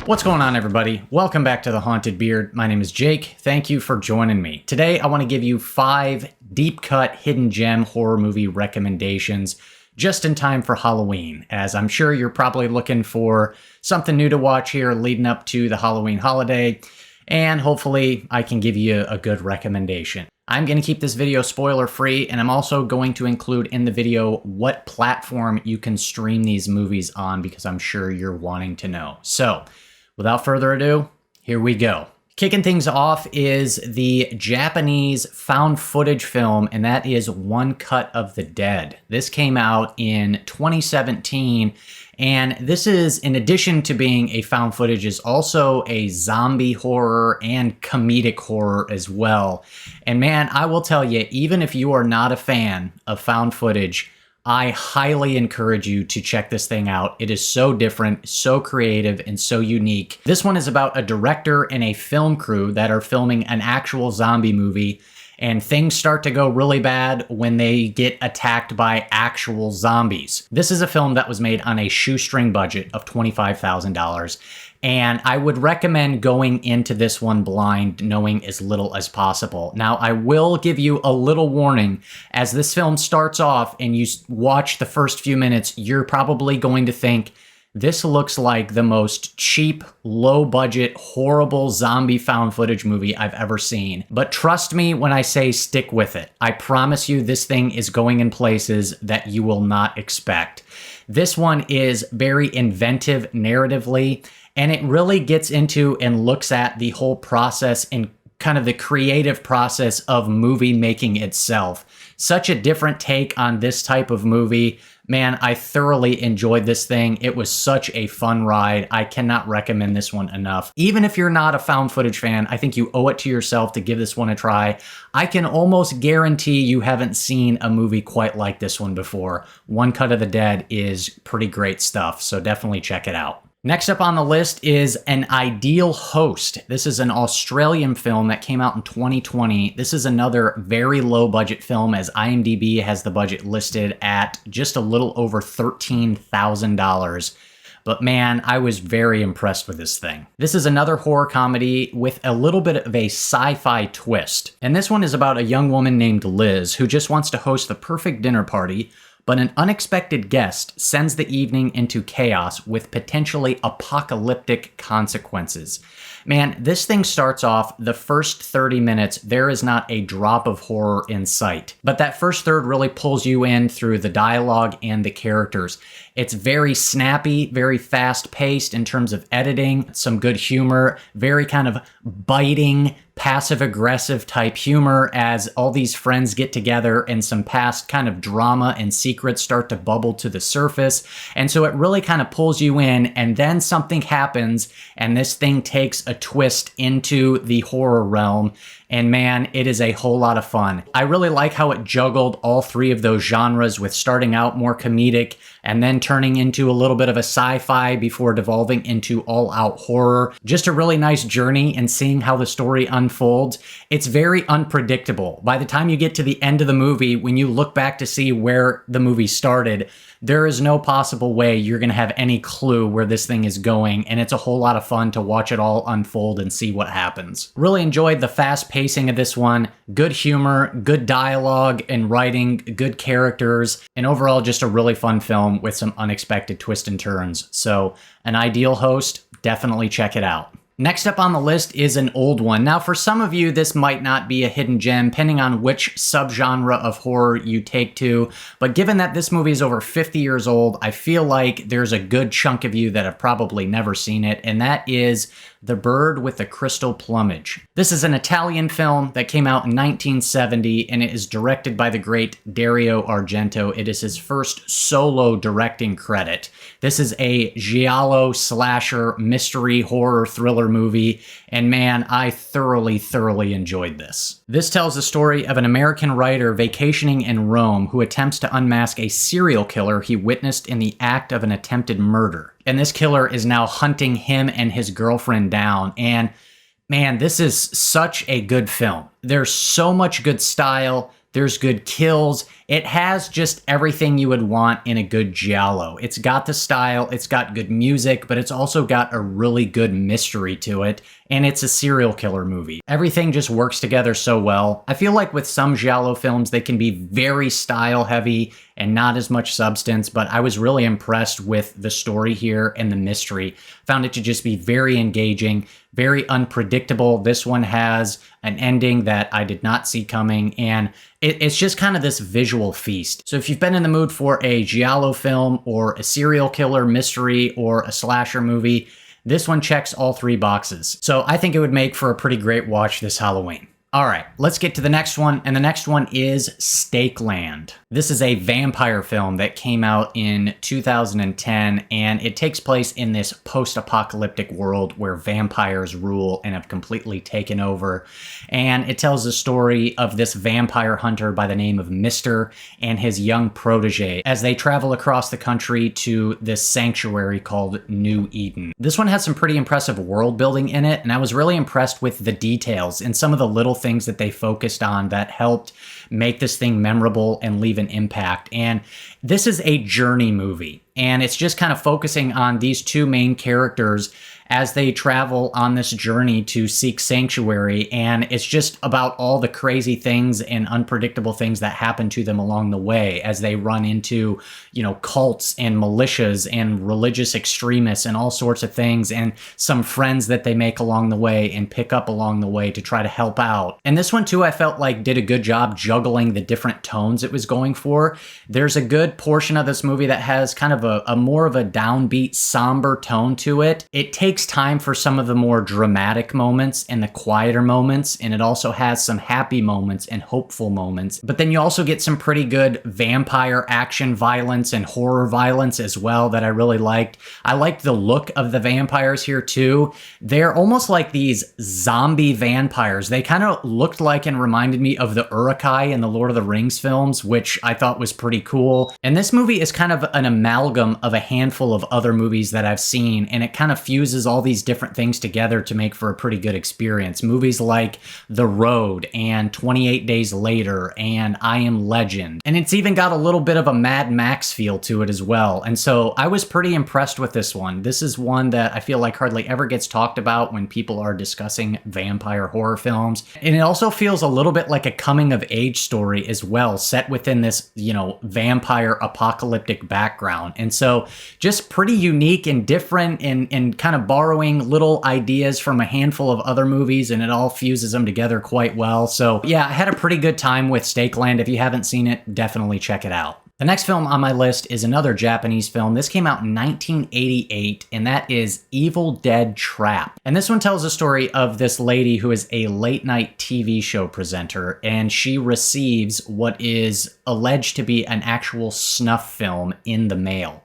What's going on, everybody? Welcome back to The Haunted Beard. My name is Jake. Thank you for joining me. Today, I want to give you 5 deep-cut, hidden gem horror movie recommendations just in time for Halloween, as I'm sure you're probably looking for something new to watch here leading up to the Halloween holiday, and hopefully I can give you a good recommendation. I'm going to keep this video spoiler-free, and I'm also going to include in the video what platform you can stream these movies on, because I'm sure you're wanting to know. So, without further ado, here we go. Kicking things off is the Japanese found footage film, and that is One Cut of the Dead. This came out in 2017, and this is, in addition to being a found footage, is also a zombie horror and comedic horror as well. And man, I will tell you, even if you are not a fan of found footage, I highly encourage you to check this thing out. It is so different, so creative, and so unique. This one is about a director and a film crew that are filming an actual zombie movie, and things start to go really bad when they get attacked by actual zombies. This is a film that was made on a shoestring budget of $25,000. And I would recommend going into this one blind, knowing as little as possible. Now, I will give you a little warning. As this film starts off and you watch the first few minutes, you're probably going to think, this looks like the most cheap, low-budget, horrible zombie found footage movie I've ever seen. But trust me when I say stick with it. I promise you this thing is going in places that you will not expect. This one is very inventive narratively, and it really gets into and looks at the whole process and kind of the creative process of movie making itself. Such a different take on this type of movie. Man, I thoroughly enjoyed this thing. It was such a fun ride. I cannot recommend this one enough. Even if you're not a found footage fan, I think you owe it to yourself to give this one a try. I can almost guarantee you haven't seen a movie quite like this one before. One Cut of the Dead is pretty great stuff, so definitely check it out. Next up on the list is An Ideal Host. This is an Australian film that came out in 2020. This is another very low budget film, as IMDb has the budget listed at just a little over $13,000. But man, I was very impressed with this thing. This is another horror comedy with a little bit of a sci-fi twist. And this one is about a young woman named Liz who just wants to host the perfect dinner party, but an unexpected guest sends the evening into chaos with potentially apocalyptic consequences. Man, this thing starts off, the first 30 minutes, there is not a drop of horror in sight. But that first third really pulls you in through the dialogue and the characters. It's very snappy, very fast-paced in terms of editing, some good humor, very kind of biting, passive-aggressive type humor as all these friends get together and some past kind of drama and secrets start to bubble to the surface. And so it really kind of pulls you in, and then something happens and this thing takes a twist into the horror realm. And man, it is a whole lot of fun. I really like how it juggled all 3 of those genres, with starting out more comedic and then turning into a little bit of a sci-fi before devolving into all-out horror. Just a really nice journey in seeing how the story unfolds. It's very unpredictable. By the time you get to the end of the movie, when you look back to see where the movie started, there is no possible way you're going to have any clue where this thing is going, and it's a whole lot of fun to watch it all unfold and see what happens. Really enjoyed the fast pacing of this one, good humor, good dialogue and writing, good characters, and overall just a really fun film with some unexpected twists and turns. So, An Ideal Host, definitely check it out. Next up on the list is an old one. Now, for some of you, this might not be a hidden gem, depending on which subgenre of horror you take to, but given that this movie is over 50 years old, I feel like there's a good chunk of you that have probably never seen it, and that is The Bird with the Crystal Plumage. This is an Italian film that came out in 1970, and it is directed by the great Dario Argento. It is his first solo directing credit. This is a giallo slasher mystery horror thriller movie, and man, I thoroughly enjoyed this. This tells the story of an American writer vacationing in Rome who attempts to unmask a serial killer he witnessed in the act of an attempted murder. And this killer is now hunting him and his girlfriend down. And man, this is such a good film. There's so much good style. There's good kills. It has just everything you would want in a good giallo. It's got the style, it's got good music, but it's also got a really good mystery to it, and it's a serial killer movie. Everything just works together so well. I feel like with some giallo films, they can be very style heavy and not as much substance, but I was really impressed with the story here and the mystery. Found it to just be very engaging, very unpredictable. This one has an ending that I did not see coming, and it's just kind of this visual feast. So if you've been in the mood for a giallo film or a serial killer mystery or a slasher movie, this one checks all 3 boxes. So I think it would make for a pretty great watch this Halloween. All right, let's get to the next one, and the next one is Stakeland. This is a vampire film that came out in 2010, and it takes place in this post-apocalyptic world where vampires rule and have completely taken over. And it tells the story of this vampire hunter by the name of Mister and his young protege as they travel across the country to this sanctuary called New Eden. This one has some pretty impressive world building in it, and I was really impressed with the details and some of the little things that they focused on that helped make this thing memorable and leave an impact. And this is a journey movie, and it's just kind of focusing on these 2 main characters as they travel on this journey to seek sanctuary, and it's just about all the crazy things and unpredictable things that happen to them along the way as they run into, cults and militias and religious extremists and all sorts of things, and some friends that they make along the way and pick up along the way to try to help out. And this one too, I felt like did a good job juggling the different tones it was going for. There's a good portion of this movie that has kind of a more of a downbeat, somber tone to it. It takes time for some of the more dramatic moments and the quieter moments, and it also has some happy moments and hopeful moments. But then you also get some pretty good vampire action violence and horror violence as well that I really liked. I liked the look of the vampires here too. They're almost like these zombie vampires. They kind of looked like and reminded me of the Uruk-hai in the Lord of the Rings films, which I thought was pretty cool. And this movie is kind of an amalgam of a handful of other movies that I've seen, and it kind of fuses all these different things together to make for a pretty good experience. Movies like The Road and 28 Days Later and I Am Legend. And it's even got a little bit of a Mad Max feel to it as well. And so I was pretty impressed with this one. This is one that I feel like hardly ever gets talked about when people are discussing vampire horror films. And it also feels a little bit like a coming of age story as well, set within this, vampire apocalyptic background. And so just pretty unique and different and kind of borrowing little ideas from a handful of other movies, and it all fuses them together quite well. So yeah, I had a pretty good time with Stakeland. If you haven't seen it, definitely check it out. The next film on my list is another Japanese film. This came out in 1988, and that is Evil Dead Trap. And this one tells the story of this lady who is a late-night TV show presenter, and she receives what is alleged to be an actual snuff film in the mail.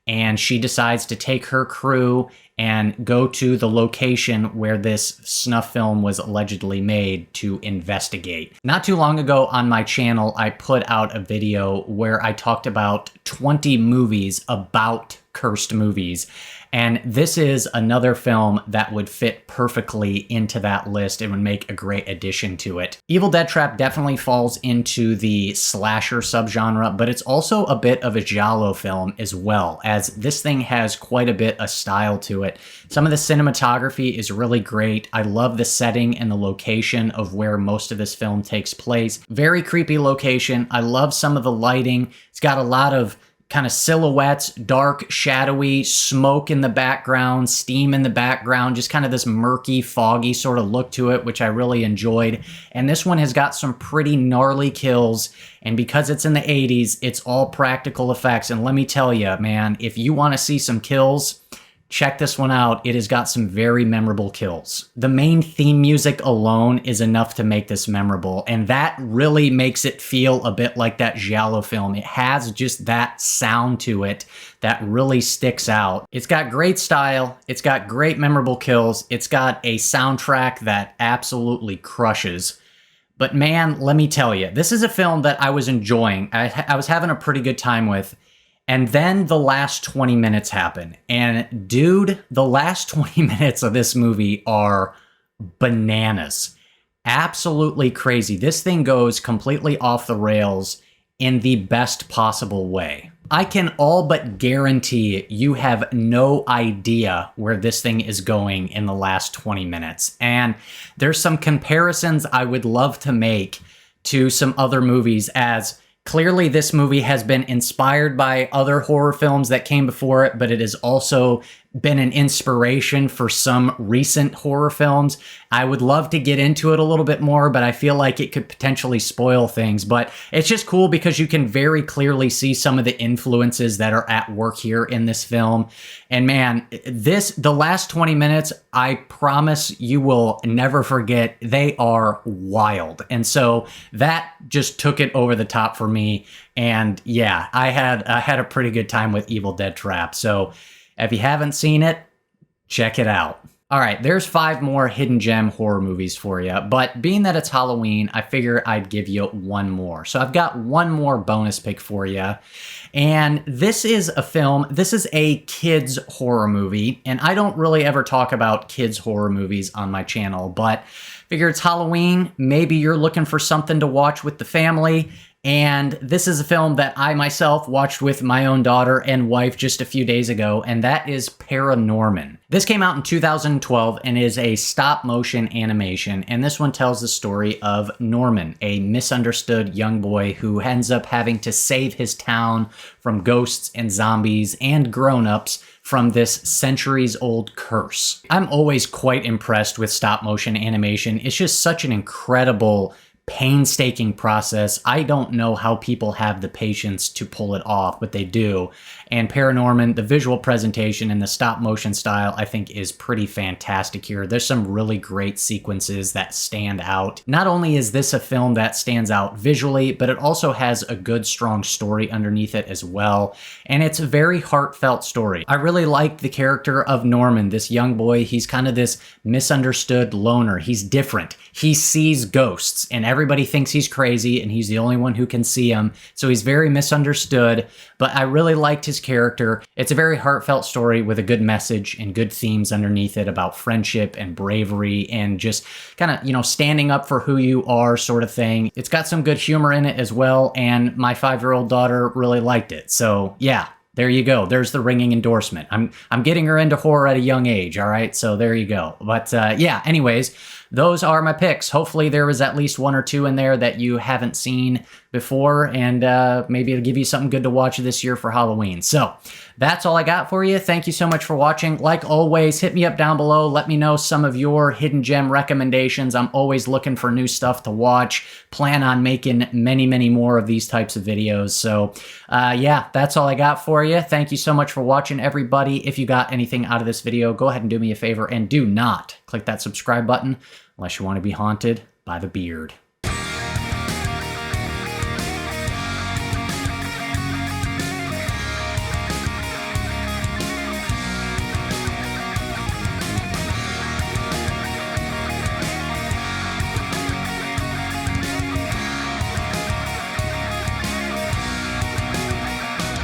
And she decides to take her crew and go to the location where this snuff film was allegedly made to investigate. Not too long ago on my channel, I put out a video where I talked about 20 movies about cursed movies. And this is another film that would fit perfectly into that list and would make a great addition to it. Evil Dead Trap definitely falls into the slasher subgenre, but it's also a bit of a giallo film as well, as this thing has quite a bit of style to it. Some of the cinematography is really great. I love the setting and the location of where most of this film takes place. Very creepy location. I love some of the lighting. It's got a lot of kind of silhouettes, dark, shadowy, smoke in the background, steam in the background, just kind of this murky, foggy sort of look to it, which I really enjoyed. And this one has got some pretty gnarly kills, and because it's in the 80s, it's all practical effects. And let me tell you, man, if you want to see some kills, check this one out. It has got some very memorable kills. The main theme music alone is enough to make this memorable, and that really makes it feel a bit like that giallo film. It has just that sound to it that really sticks out. It's got great style. It's got great memorable kills. It's got a soundtrack that absolutely crushes. But man, let me tell you, this is a film that I was enjoying. I was having a pretty good time with. And then the last 20 minutes happen. And dude, the last 20 minutes of this movie are bananas. Absolutely crazy. This thing goes completely off the rails in the best possible way. I can all but guarantee you have no idea where this thing is going in the last 20 minutes. And there's some comparisons I would love to make to some other movies, as clearly this movie has been inspired by other horror films that came before it, but it has also been an inspiration for some recent horror films. I would love to get into it a little bit more, but I feel like it could potentially spoil things. But it's just cool because you can very clearly see some of the influences that are at work here in this film. And man, the last 20 minutes, I promise you will never forget. They are wild. And so that just took it over the top for me. And yeah, I had a pretty good time with Evil Dead Trap. So if you haven't seen it, check it out. All right, there's 5 more hidden gem horror movies for you, but being that it's Halloween, I figure I'd give you one more. So I've got one more bonus pick for you, and this is a kids horror movie, and I don't really ever talk about kids horror movies on my channel, but figure it's Halloween, maybe you're looking for something to watch with the family. And this is a film that I myself watched with my own daughter and wife just a few days ago, and that is Paranorman. This came out in 2012 and is a stop-motion animation, and this one tells the story of Norman, a misunderstood young boy who ends up having to save his town from ghosts and zombies and grown-ups from this centuries-old curse. I'm always quite impressed with stop-motion animation. It's just such an incredible, painstaking process. I don't know how people have the patience to pull it off, but they do. And Paranorman, the visual presentation and the stop motion style, I think is pretty fantastic here. There's some really great sequences that stand out. Not only is this a film that stands out visually, but it also has a good, strong story underneath it as well. And it's a very heartfelt story. I really like the character of Norman, this young boy. He's kind of this misunderstood loner. He's different. He sees ghosts and everybody thinks he's crazy and he's the only one who can see them. So he's very misunderstood, but I really liked his character. It's a very heartfelt story with a good message and good themes underneath it about friendship and bravery and just kind of, standing up for who you are sort of thing. It's got some good humor in it as well, and my 5-year-old daughter really liked it. So yeah, there you go. There's the ringing endorsement. I'm getting her into horror at a young age, all right? So there you go. But yeah, anyways, those are my picks. Hopefully there was at least 1 or 2 in there that you haven't seen before, and maybe it'll give you something good to watch this year for Halloween. So that's all I got for you. Thank you so much for watching. Like always, hit me up down below. Let me know some of your hidden gem recommendations. I'm always looking for new stuff to watch. Plan on making many, many more of these types of videos. So yeah, that's all I got for you. Thank you so much for watching, everybody. If you got anything out of this video, go ahead and do me a favor and do not click that subscribe button unless you want to be haunted by the beard.